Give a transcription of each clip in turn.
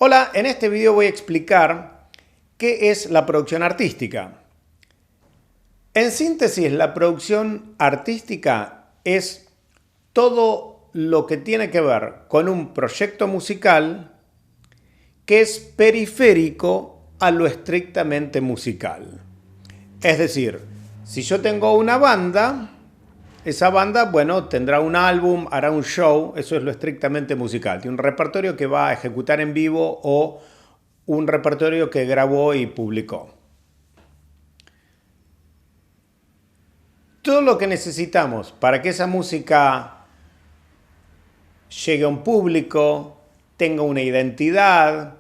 Hola, en este video voy a explicar qué es la producción artística. En síntesis, la producción artística es todo lo que tiene que ver con un proyecto musical que es periférico a lo estrictamente musical. Es decir, si yo tengo una banda, esa banda, bueno, tendrá un álbum, hará un show, eso es lo estrictamente musical. Tiene un repertorio que va a ejecutar en vivo o un repertorio que grabó y publicó. Todo lo que necesitamos para que esa música llegue a un público, tenga una identidad,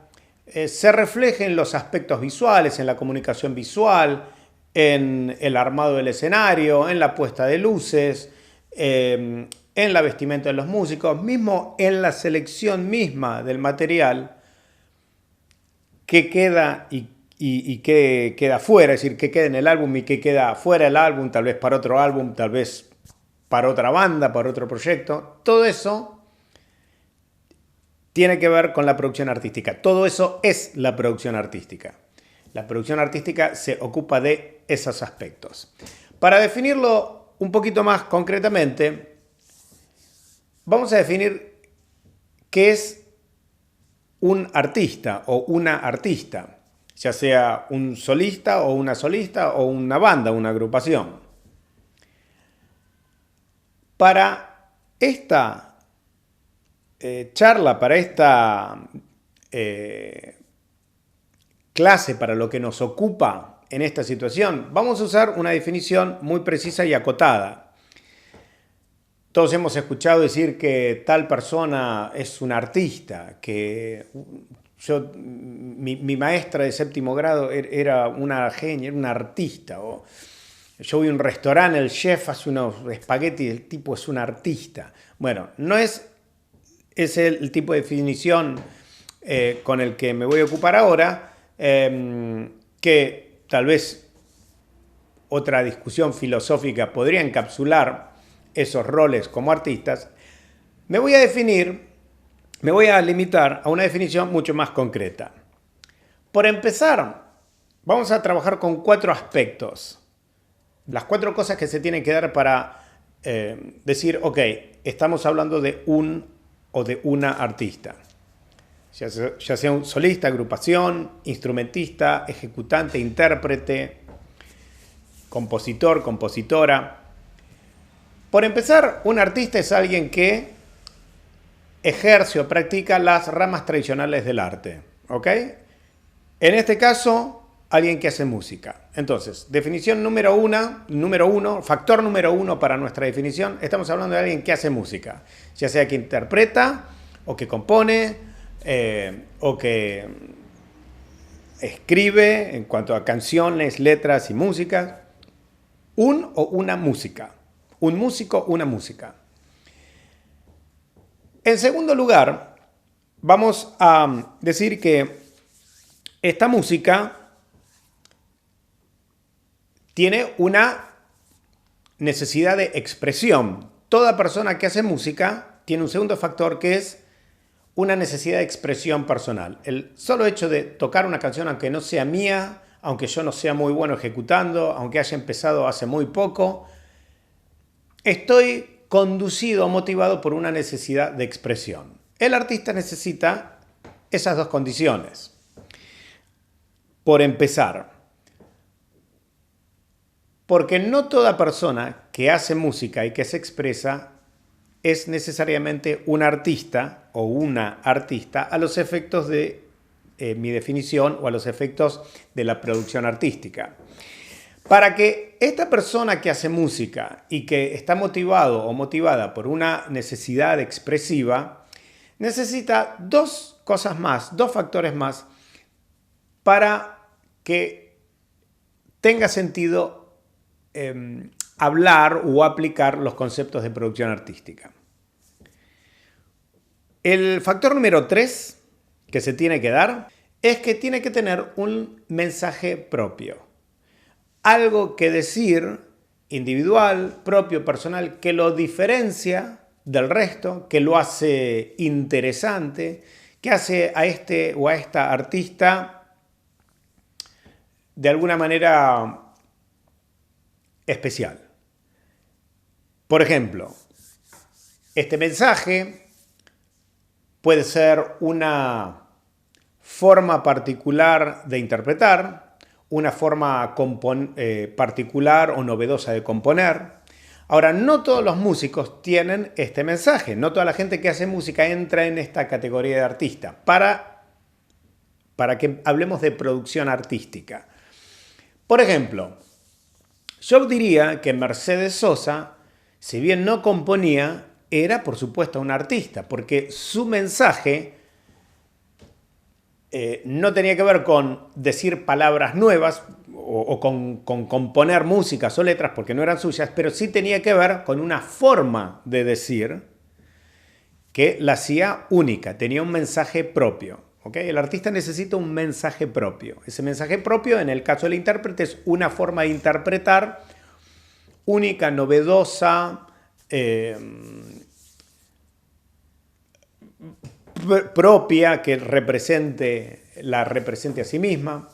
se refleje en los aspectos visuales, en la comunicación visual, en el armado del escenario, en la puesta de luces, en la vestimenta de los músicos, mismo en la selección misma del material que queda y que queda fuera, es decir, que queda en el álbum y que queda fuera del álbum, tal vez para otro álbum, tal vez para otra banda, para otro proyecto. Todo eso tiene que ver con la producción artística. Todo eso es la producción artística. La producción artística se ocupa de esos aspectos. Para definirlo un poquito más concretamente, vamos a definir qué es un artista o una artista, ya sea un solista o una banda, una agrupación. Para esta charla, para esta clase, para lo que nos ocupa en esta situación, vamos a usar una definición muy precisa y acotada. Todos hemos escuchado decir que tal persona es un artista, que mi maestra de séptimo grado era una genia, era una artista. O yo voy a un restaurante, el chef hace unos espaguetis, el tipo es un artista. Bueno, no es el tipo de definición con el que me voy a ocupar ahora, que tal vez otra discusión filosófica podría encapsular esos roles como artistas. Me voy a limitar a una definición mucho más concreta. Por empezar, vamos a trabajar con 4 aspectos. Las 4 cosas que se tienen que dar para decir, ok, estamos hablando de un o de una artista. Ya sea un solista, agrupación, instrumentista, ejecutante, intérprete, compositor, compositora. Por empezar, un artista es alguien que ejerce o practica las ramas tradicionales del arte. ¿Ok? En este caso, alguien que hace música. Entonces, definición número uno, factor número 1 para nuestra definición, estamos hablando de alguien que hace música. Ya sea que interpreta, o que compone, o que escribe en cuanto a canciones, letras y música. Un o una música. Un músico, una música. En segundo lugar, vamos a decir que esta música tiene una necesidad de expresión. Toda persona que hace música tiene un segundo factor que es una necesidad de expresión personal. El solo hecho de tocar una canción, aunque no sea mía, aunque yo no sea muy bueno ejecutando, aunque haya empezado hace muy poco, estoy conducido o motivado por una necesidad de expresión. El artista necesita esas 2 condiciones. Por empezar, porque no toda persona que hace música y que se expresa es necesariamente un artista o una artista a los efectos de mi definición o a los efectos de la producción artística. Para que esta persona que hace música y que está motivado o motivada por una necesidad expresiva, necesita 2 cosas más, 2 factores más para que tenga sentido hablar o aplicar los conceptos de producción artística. El factor número 3 que se tiene que dar es que tiene que tener un mensaje propio. Algo que decir individual, propio, personal, que lo diferencia del resto, que lo hace interesante, que hace a este o a esta artista de alguna manera especial. Por ejemplo, este mensaje puede ser una forma particular de interpretar, una forma particular o novedosa de componer. Ahora, no todos los músicos tienen este mensaje, no toda la gente que hace música entra en esta categoría de artista, para que hablemos de producción artística. Por ejemplo, yo diría que Mercedes Sosa, si bien no componía, era por supuesto un artista, porque su mensaje no tenía que ver con decir palabras nuevas o con componer músicas o letras porque no eran suyas, pero sí tenía que ver con una forma de decir que la hacía única, tenía un mensaje propio. ¿Okay? El artista necesita un mensaje propio. Ese mensaje propio, en el caso del intérprete, es una forma de interpretar única, novedosa, propia, que la represente a sí misma.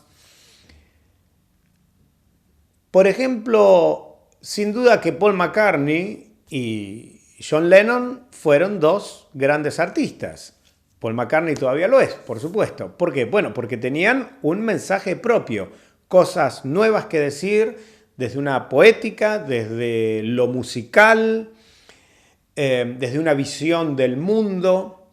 Por ejemplo, sin duda que Paul McCartney y John Lennon fueron dos grandes artistas. Paul McCartney todavía lo es, por supuesto. ¿Por qué? Bueno, porque tenían un mensaje propio, cosas nuevas que decir desde una poética, desde lo musical, desde una visión del mundo.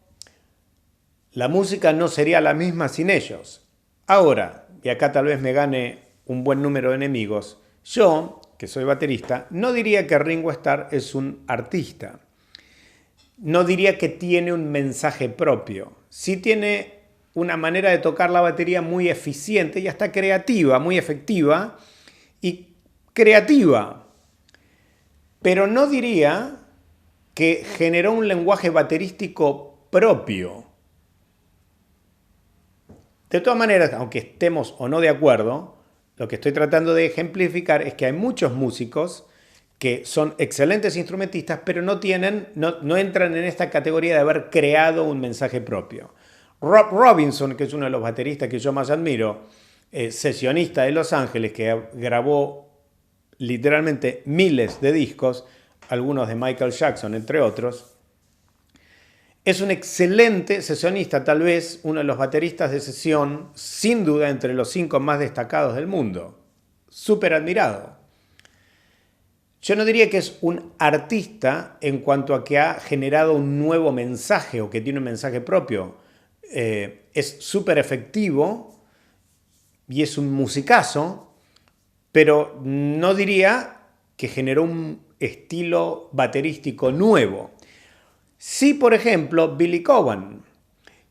La música no sería la misma sin ellos. Ahora, y acá tal vez me gane un buen número de enemigos, yo, que soy baterista, no diría que Ringo Starr es un artista. No diría que tiene un mensaje propio. Sí tiene una manera de tocar la batería muy eficiente y hasta creativa, muy efectiva y creativa. Pero no diría que generó un lenguaje baterístico propio. De todas maneras, aunque estemos o no de acuerdo, lo que estoy tratando de ejemplificar es que hay muchos músicos que son excelentes instrumentistas, pero no entran en esta categoría de haber creado un mensaje propio. Rob Robinson, que es uno de los bateristas que yo más admiro, sesionista de Los Ángeles, que grabó literalmente miles de discos, algunos de Michael Jackson, entre otros, es un excelente sesionista, tal vez uno de los bateristas de sesión, sin duda entre los 5 más destacados del mundo. Súper admirado. Yo no diría que es un artista en cuanto a que ha generado un nuevo mensaje o que tiene un mensaje propio. Es súper efectivo y es un musicazo, pero no diría que generó un estilo baterístico nuevo. Sí, por ejemplo, Billy Cowan,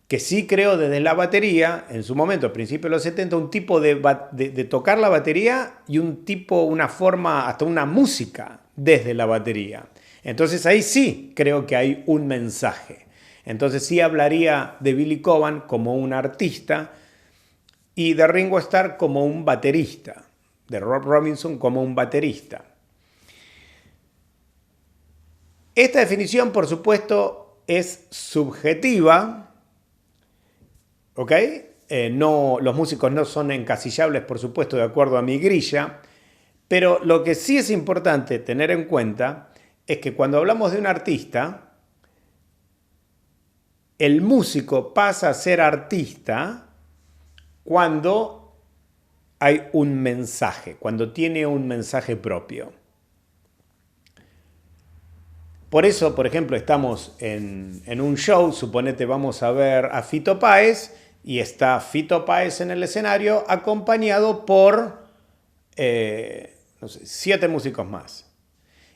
que sí creó desde la batería, en su momento, a principios de los 70, un tipo de tocar la batería y una forma, hasta una música desde la batería. Entonces ahí sí creo que hay un mensaje. Entonces sí hablaría de Billy Cowan como un artista y de Ringo Starr como un baterista, de Rob Robinson como un baterista. Esta definición, por supuesto, es subjetiva, ¿ok? Los músicos no son encasillables, por supuesto, de acuerdo a mi grilla, pero lo que sí es importante tener en cuenta es que cuando hablamos de un artista, el músico pasa a ser artista cuando hay un mensaje, cuando tiene un mensaje propio. Por eso, por ejemplo, estamos en un show, suponete vamos a ver a Fito Páez y está Fito Páez en el escenario acompañado por 7 músicos más.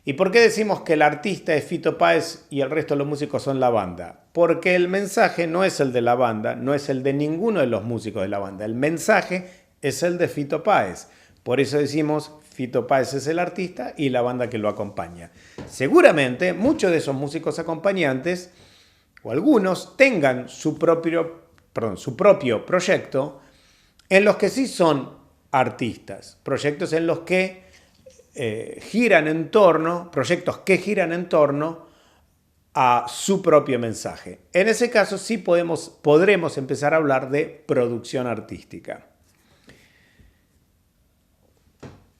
¿Y por qué decimos que el artista es Fito Páez y el resto de los músicos son la banda? Porque el mensaje no es el de la banda, no es el de ninguno de los músicos de la banda. El mensaje es el de Fito Páez. Por eso decimos Fito Páez es el artista y la banda que lo acompaña. Seguramente muchos de esos músicos acompañantes, o algunos, tengan su propio proyecto en los que sí son artistas. Proyectos en los que proyectos que giran en torno a su propio mensaje. En ese caso sí podremos empezar a hablar de producción artística.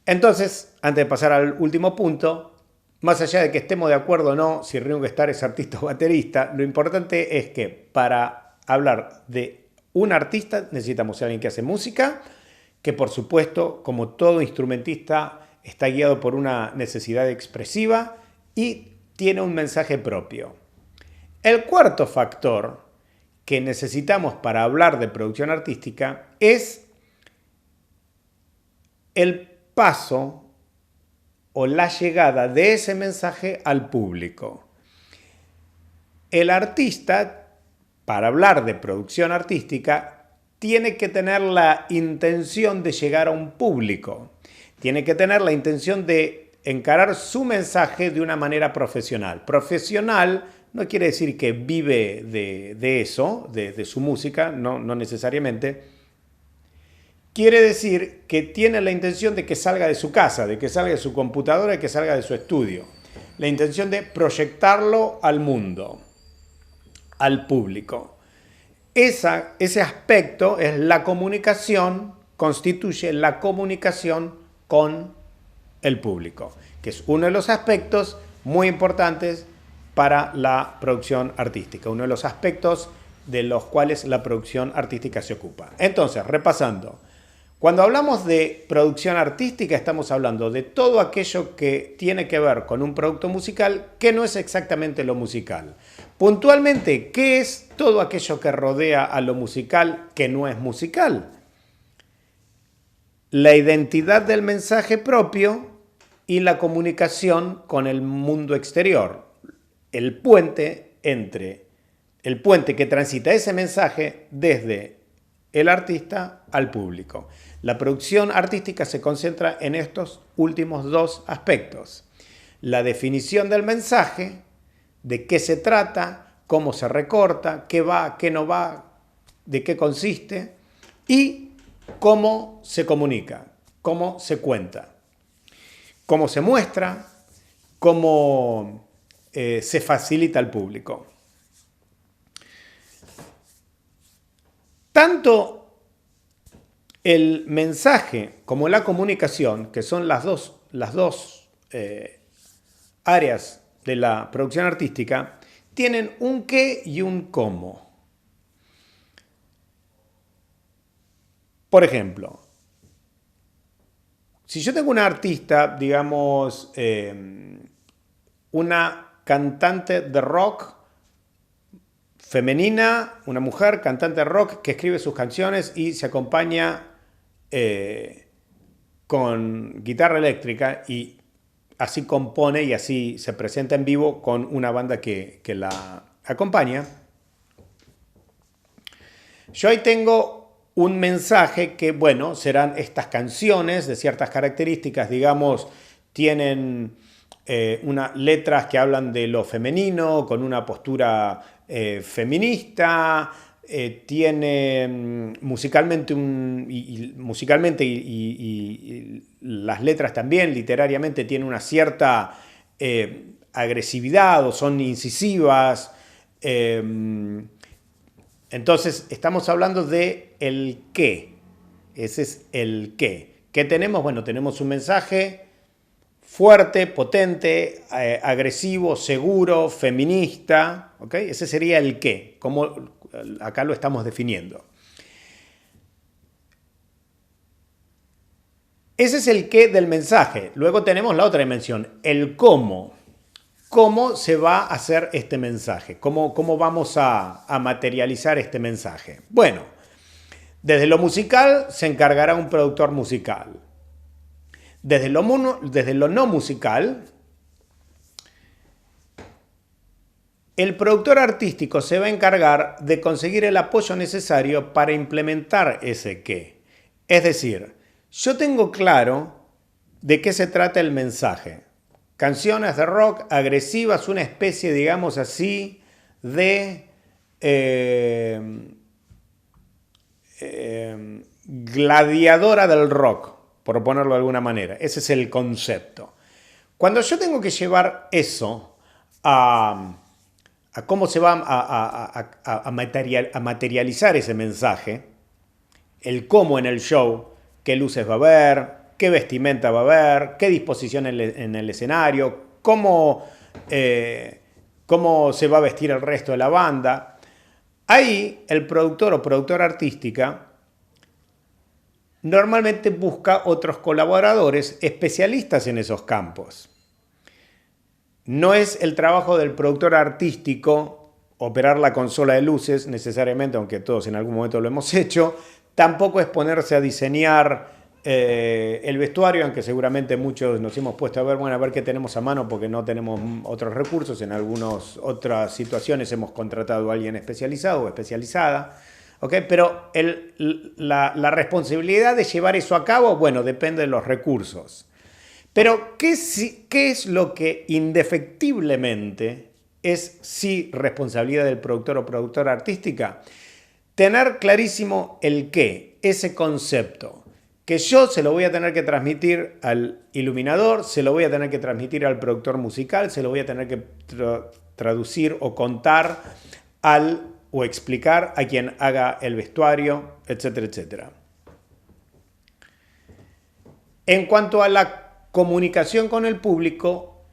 Entonces, antes de pasar al último punto, más allá de que estemos de acuerdo o no si Ringo Starr es artista o baterista, lo importante es que para hablar de un artista necesitamos a alguien que hace música, que por supuesto, como todo instrumentista, está guiado por una necesidad expresiva y tiene un mensaje propio. El cuarto factor que necesitamos para hablar de producción artística es el paso o la llegada de ese mensaje al público. El artista, para hablar de producción artística, tiene que tener la intención de llegar a un público. Tiene que tener la intención de encarar su mensaje de una manera profesional. Profesional no quiere decir que vive de eso, de su música, no necesariamente. Quiere decir que tiene la intención de que salga de su casa, de que salga de su computadora y que salga de su estudio. La intención de proyectarlo al mundo, al público. Ese aspecto es la comunicación, constituye la comunicación con el público, que es uno de los aspectos muy importantes para la producción artística, uno de los aspectos de los cuales la producción artística se ocupa. Entonces, repasando, cuando hablamos de producción artística estamos hablando de todo aquello que tiene que ver con un producto musical que no es exactamente lo musical. Puntualmente, ¿qué es todo aquello que rodea a lo musical que no es musical? La identidad del mensaje propio y la comunicación con el mundo exterior. El puente que transita ese mensaje desde el artista al público. La producción artística se concentra en estos últimos dos aspectos. La definición del mensaje, de qué se trata, cómo se recorta, qué va, qué no va, de qué consiste y cómo se comunica, cómo se cuenta, cómo se muestra, cómo se facilita al público. Tanto el mensaje como la comunicación, que son las dos áreas de la producción artística, tienen un qué y un cómo. Por ejemplo, si yo tengo una artista, digamos, una cantante de rock femenina, una mujer cantante de rock que escribe sus canciones y se acompaña con guitarra eléctrica y así compone y así se presenta en vivo con una banda que la acompaña. Yo ahí tengo un mensaje que, bueno, serán estas canciones de ciertas características, digamos, tienen unas letras que hablan de lo femenino, con una postura feminista, tiene musicalmente y las letras también, literariamente, tienen una cierta agresividad o son incisivas. Entonces, estamos hablando de el qué. Ese es el qué. ¿Qué tenemos? Bueno, tenemos un mensaje fuerte, potente, agresivo, seguro, feminista. ¿Okay? Ese sería el qué, como acá lo estamos definiendo. Ese es el qué del mensaje. Luego tenemos la otra dimensión, el cómo. ¿Cómo se va a hacer este mensaje? ¿Cómo vamos a materializar este mensaje? Bueno, desde lo musical se encargará un productor musical. Desde lo no musical, el productor artístico se va a encargar de conseguir el apoyo necesario para implementar ese qué. Es decir, yo tengo claro de qué se trata el mensaje. Canciones de rock agresivas, una especie, digamos así, de gladiadora del rock, por ponerlo de alguna manera. Ese es el concepto. Cuando yo tengo que llevar eso a a cómo se va a materializar ese mensaje, el cómo en el show, qué luces va a haber, qué vestimenta va a haber, qué disposición en el escenario, cómo se va a vestir el resto de la banda. Ahí el productor o productora artística normalmente busca otros colaboradores especialistas en esos campos. No es el trabajo del productor artístico operar la consola de luces necesariamente, aunque todos en algún momento lo hemos hecho. Tampoco es ponerse a diseñar el vestuario, aunque seguramente muchos nos hemos puesto a ver, bueno, a ver qué tenemos a mano porque no tenemos otros recursos. En algunas otras situaciones hemos contratado a alguien especializado o especializada. ¿Okay? Pero la responsabilidad de llevar eso a cabo, bueno, depende de los recursos. Pero, ¿qué es lo que indefectiblemente es sí responsabilidad del productor o productora artística? Tener clarísimo el qué, ese concepto, que yo se lo voy a tener que transmitir al iluminador, se lo voy a tener que transmitir al productor musical, se lo voy a tener que traducir o contar o explicar a quien haga el vestuario, etcétera, etcétera. En cuanto a la comunicación con el público,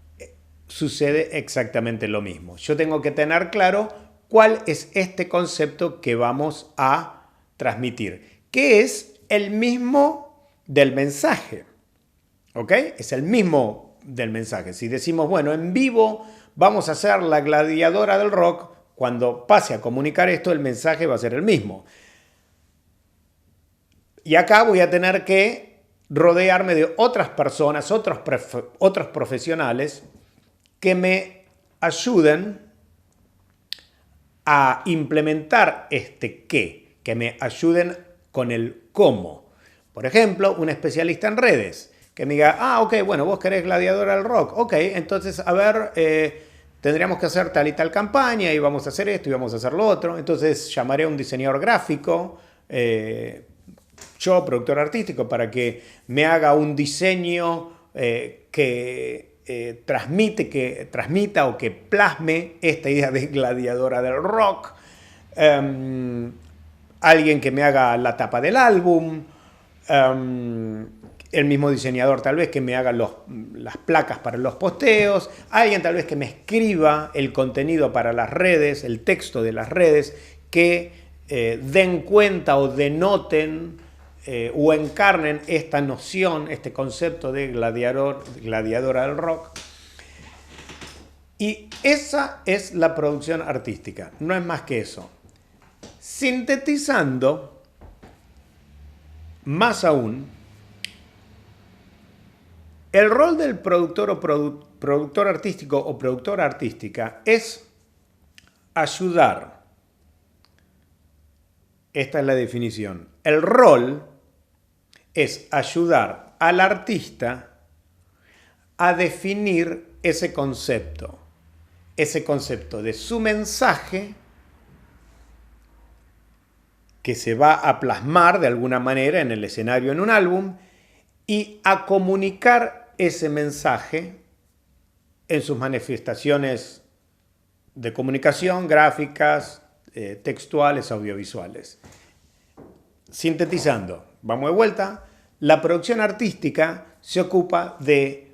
sucede exactamente lo mismo. Yo tengo que tener claro cuál es este concepto que vamos a transmitir, que es el mismo del mensaje. ¿Ok? Es el mismo del mensaje. Si decimos, bueno, en vivo vamos a hacer la gladiadora del rock, cuando pase a comunicar esto, el mensaje va a ser el mismo. Y acá voy a tener que rodearme de otras personas, otros profesionales que me ayuden a implementar este qué, que me ayuden con el cómo. Por ejemplo, un especialista en redes que me diga, ok, bueno, vos querés gladiadora del rock. Ok, entonces, a ver, tendríamos que hacer tal y tal campaña y vamos a hacer esto y vamos a hacer lo otro. Entonces llamaré a un diseñador gráfico, yo, productor artístico, para que me haga un diseño que transmita o que plasme esta idea de gladiadora del rock. Alguien que me haga la tapa del álbum. El mismo diseñador tal vez que me haga las placas para los posteos. Alguien tal vez que me escriba el contenido para las redes, el texto de las redes, que den cuenta o denoten o encarnen esta noción, este concepto de gladiadora del rock. Y esa es la producción artística, no es más que eso. Sintetizando, más aún, el rol del productor o productor artístico o productora artística es ayudar. Esta es la definición. El rol es ayudar al artista a definir ese concepto de su mensaje que se va a plasmar de alguna manera en el escenario en un álbum y a comunicar ese mensaje en sus manifestaciones de comunicación, gráficas, textuales, audiovisuales. Sintetizando, vamos de vuelta, la producción artística se ocupa de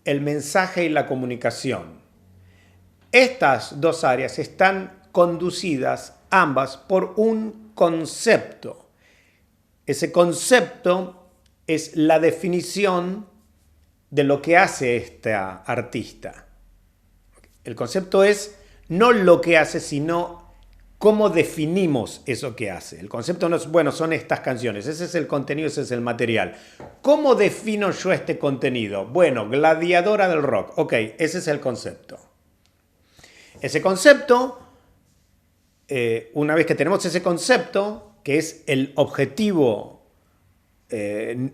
el mensaje y la comunicación. Estas dos áreas están conducidas ambas por un concepto. Ese concepto es la definición de lo que hace esta artista. El concepto es no lo que hace, sino cómo definimos eso que hace. El concepto no es, bueno, son estas canciones, ese es el contenido, ese es el material. ¿Cómo defino yo este contenido? Bueno, gladiadora del rock. Ok, ese es el concepto. Ese concepto, una vez que tenemos ese concepto, que es el objetivo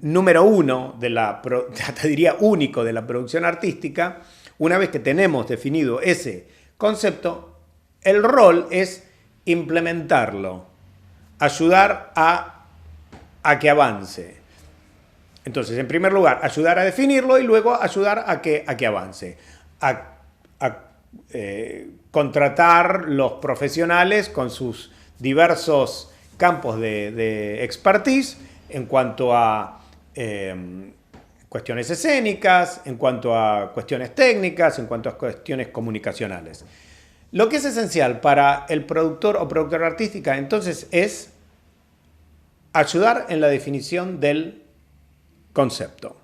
número uno te diría único de la producción artística, una vez que tenemos definido ese concepto, el rol es implementarlo, ayudar a que avance. Entonces, en primer lugar, ayudar a definirlo y luego ayudar a que avance. contratar los profesionales con sus diversos campos de expertise en cuanto a cuestiones escénicas, en cuanto a cuestiones técnicas, en cuanto a cuestiones comunicacionales. Lo que es esencial para el productor o productora artística entonces es ayudar en la definición del concepto.